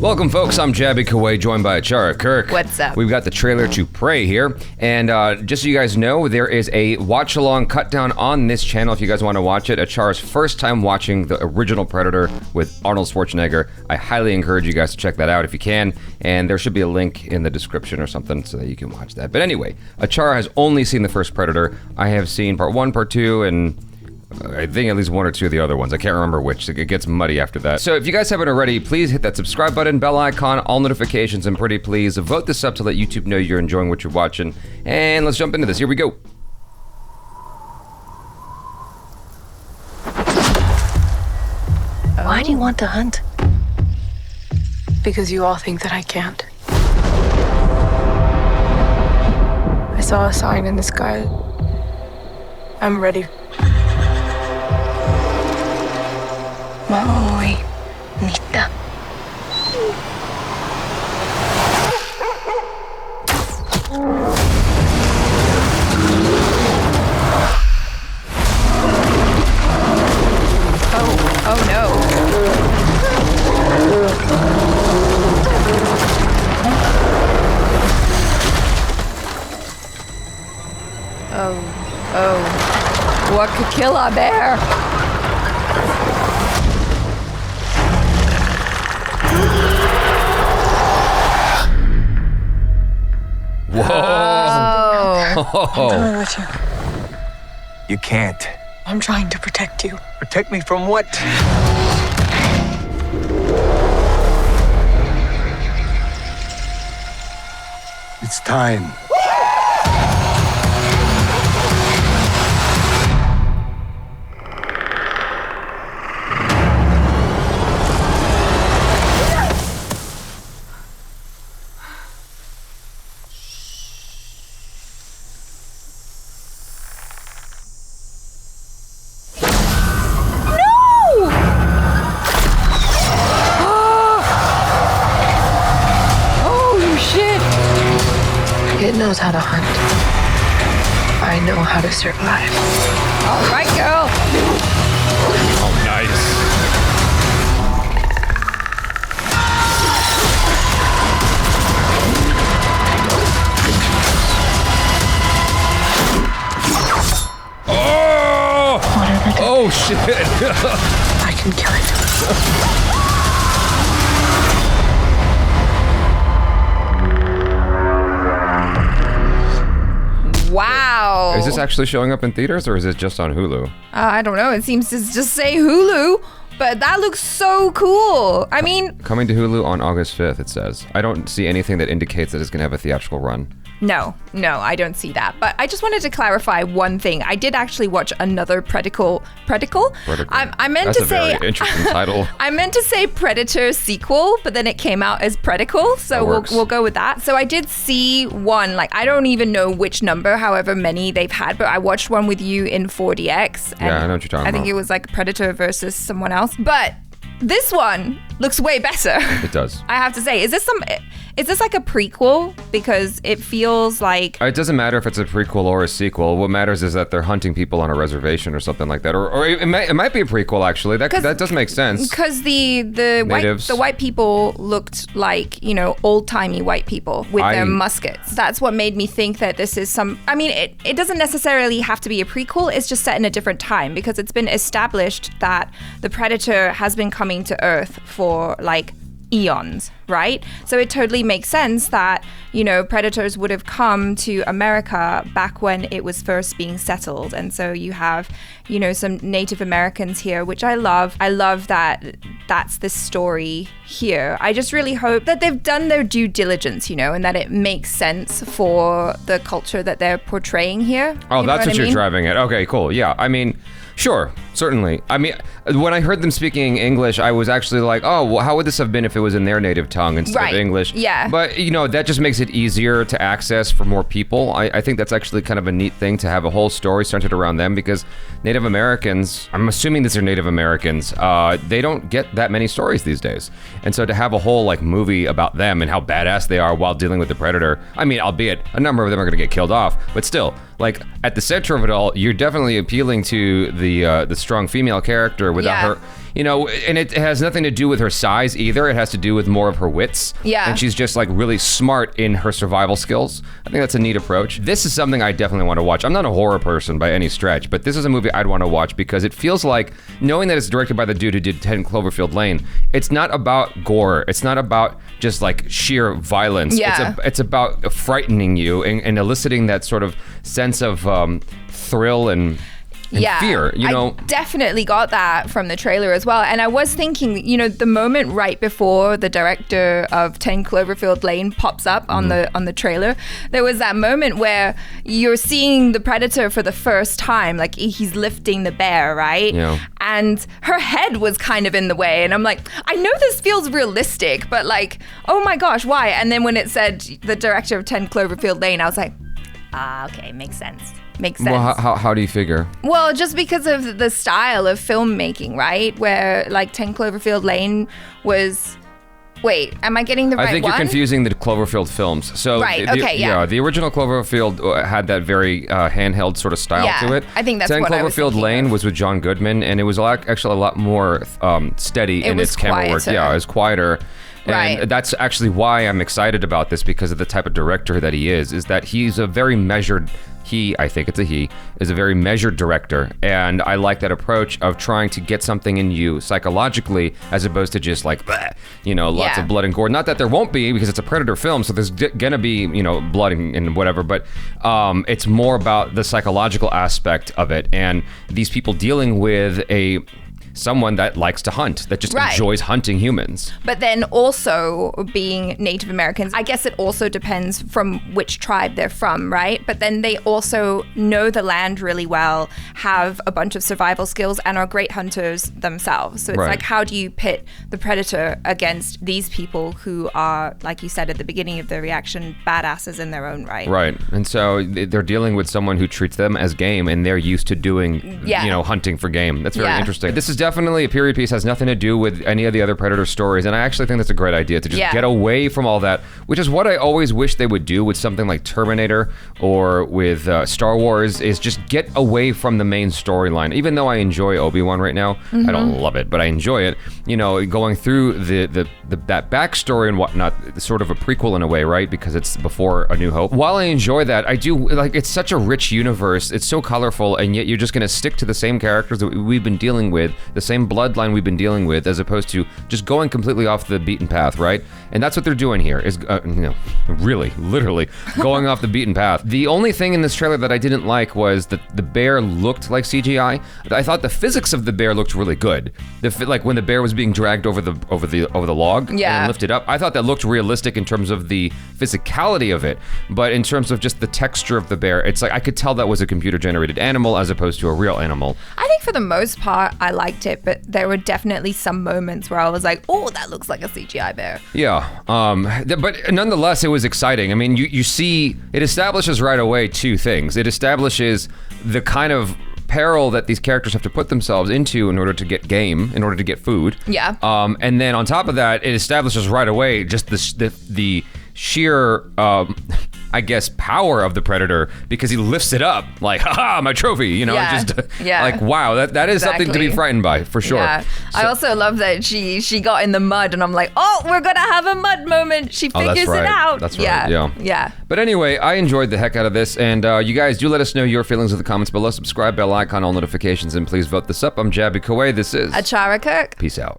Welcome, folks. I'm Jaby Koay, joined by Achara, KIRK. What's up? We've got the trailer to Prey here. And just so you guys know, there is a watch-along cut-down on this channel if you guys want to watch it. Achara's first time watching the original Predator with Arnold Schwarzenegger. I highly encourage you guys to check that out if you can. And there should be a link in the description or something so that you can watch that. But anyway, Achara has only seen the first Predator. I have seen part 1, part 2, and I think at least 1 or 2 of the other ones. I can't remember which. It gets muddy after that. So if you guys haven't already, please hit that subscribe button, bell icon, all notifications, and pretty please vote this up to let YouTube know you're enjoying what you're watching. And let's jump into this. Here we go. Why do you want to hunt? Because you all think that I can't. I saw a sign in the sky. I'm ready. Muy nita. Oh no. Oh. What could kill a bear? Whoa! Oh. I'm coming with you. You can't. I'm trying to protect you. Protect me from what? It's time. It knows how to hunt. I know how to survive. All right, girl. Oh, nice. Oh! Whatever. Oh, shit. I can kill it. Wow. Is this actually showing up in theaters or is it just on Hulu? I don't know. It seems to just say Hulu, but that looks so cool. I mean, Coming to Hulu on August 5th, it says. I don't see anything that indicates that it's going to have a theatrical run. no, I don't see that. But I just wanted to clarify one thing. I did actually watch another Predicle. I meant That's to a say very interesting title. I meant to say Predator sequel, but then it came out as Predicle, so we'll go with that. So I did see one, like I don't even know which number, however many they've had, but I watched one with you in 4DX. And Yeah, I know what you're talking I think about. it was like Predator versus someone else. But this one looks way better. It does. I have to say, is this like a prequel? Because it feels like It doesn't matter if it's a prequel or a sequel. What matters is that they're hunting people on a reservation or something like that. Or it might be a prequel, actually. That does make sense. because the white people looked like, you know, old-timey white people with their muskets. That's what made me think that this is I mean, it doesn't necessarily have to be a prequel. It's just set in a different time because it's been established that the Predator has been coming to Earth for like eons, right? So it totally makes sense that, you know, predators would have come to America back when it was first being settled. And so you have, you know, some Native Americans here, which I love. I love that that's the story here. I just really hope that they've done their due diligence, you know, and that it makes sense for the culture that they're portraying here. Oh, You know that's what I you're mean? driving at. Okay, cool. Yeah, I mean, sure, certainly. I mean, when I heard them speaking English, I was actually like, oh, well, how would this have been if it was in their native tongue instead Right, of English? yeah. But, you know, that just makes it easier to access for more people. I think that's actually kind of a neat thing to have a whole story centered around them because Native Americans, I'm assuming these are Native Americans, they don't get that many stories these days. And so to have a whole, like, movie about them and how badass they are while dealing with the Predator, I mean, albeit a number of them are going to get killed off, but still, like, at the center of it all, you're definitely appealing to the strong female character without Yeah. her. you know, and it has nothing to do with her size either. It has to do with more of her wits. Yeah. And she's just like really smart in her survival skills. I think that's a neat approach. This is something I definitely want to watch. I'm not a horror person by any stretch, but this is a movie I'd want to watch because it feels like, knowing that it's directed by the dude who did 10 Cloverfield Lane, it's not about gore. It's not about just like sheer violence. Yeah. It's about frightening you and eliciting that sort of sense of thrill and fear, you know. I definitely got that from the trailer as well. And I was thinking, you know, the moment right before the director of 10 Cloverfield Lane pops up on the trailer, there was that moment where you're seeing the predator for the first time, like he's lifting the bear, right? Yeah. And her head was kind of in the way. And I'm like, I know this feels realistic, but like, oh my gosh, why? And then when it said the director of 10 Cloverfield Lane, I was like, okay, makes sense. Makes sense. Well, how do you figure? Well, just because of the style of filmmaking, right? Where like 10 Cloverfield Lane was... Wait, am I getting the right one? I think you're confusing the Cloverfield films. So right, okay, yeah. The original Cloverfield had that very handheld sort of style to it. I think that's 10 what I was Cloverfield Lane of. was with John Goodman, and it was actually a lot more steady in its camera work. Yeah, it was quieter. And that's actually why I'm excited about this, because of the type of director that he is that he's a very measured... I think it's a he, is a very measured director. And I like that approach of trying to get something in you psychologically as opposed to just like, bleh, you know, lots of blood and gore. Not that there won't be, because it's a Predator film, so there's gonna be, you know, blood and whatever, but it's more about the psychological aspect of it. And these people dealing with someone that likes to hunt, that just enjoys hunting humans. But then also being Native Americans, I guess it also depends from which tribe they're from, right? But then they also know the land really well, have a bunch of survival skills, and are great hunters themselves. So it's like, how do you pit the predator against these people who are, like you said at the beginning of the reaction, badasses in their own right? Right. And so they're dealing with someone who treats them as game, and they're used to doing, you know, hunting for game. That's very interesting. This is definitely a period piece, has nothing to do with any of the other Predator stories, and I actually think that's a great idea to just get away from all that, which is what I always wish they would do with something like Terminator or with Star Wars, is just get away from the main storyline. Even though I enjoy Obi-Wan right now, I don't love it, but I enjoy it. You know, going through that backstory and whatnot, sort of a prequel in a way, right? Because it's before A New Hope. While I enjoy that, I do, like, it's such a rich universe, it's so colorful, and yet you're just gonna stick to the same characters that we've been dealing with, the same bloodline we've been dealing with, as opposed to just going completely off the beaten path, right? And that's what they're doing here, is, you know, really, literally going off the beaten path. The only thing in this trailer that I didn't like was that the bear looked like CGI. I thought the physics of the bear looked really good. Like when the bear was being dragged over the log and lifted up, I thought that looked realistic in terms of the physicality of it. But in terms of just the texture of the bear, it's like I could tell that was a computer-generated animal as opposed to a real animal. I think for the most part, I liked it, but there were definitely some moments where I was like, oh, that looks like a CGI bear. Yeah, but nonetheless, it was exciting. I mean, you see, it establishes right away two things. It establishes the kind of peril that these characters have to put themselves into in order to get game, in order to get food. Yeah. And then on top of that, it establishes right away just the sheer, I guess, power of the Predator, because he lifts it up like, haha, my trophy, you know, like, wow, that is something to be frightened by, for sure. Yeah. So, I also love that she got in the mud, and I'm like, oh, we're gonna have a mud moment. She figures it out. That's right. Yeah. But anyway, I enjoyed the heck out of this, and you guys do let us know your feelings in the comments below. Subscribe, bell icon, all notifications, and please vote this up. I'm Jaby Koay. This is Achara KIRK. Peace out.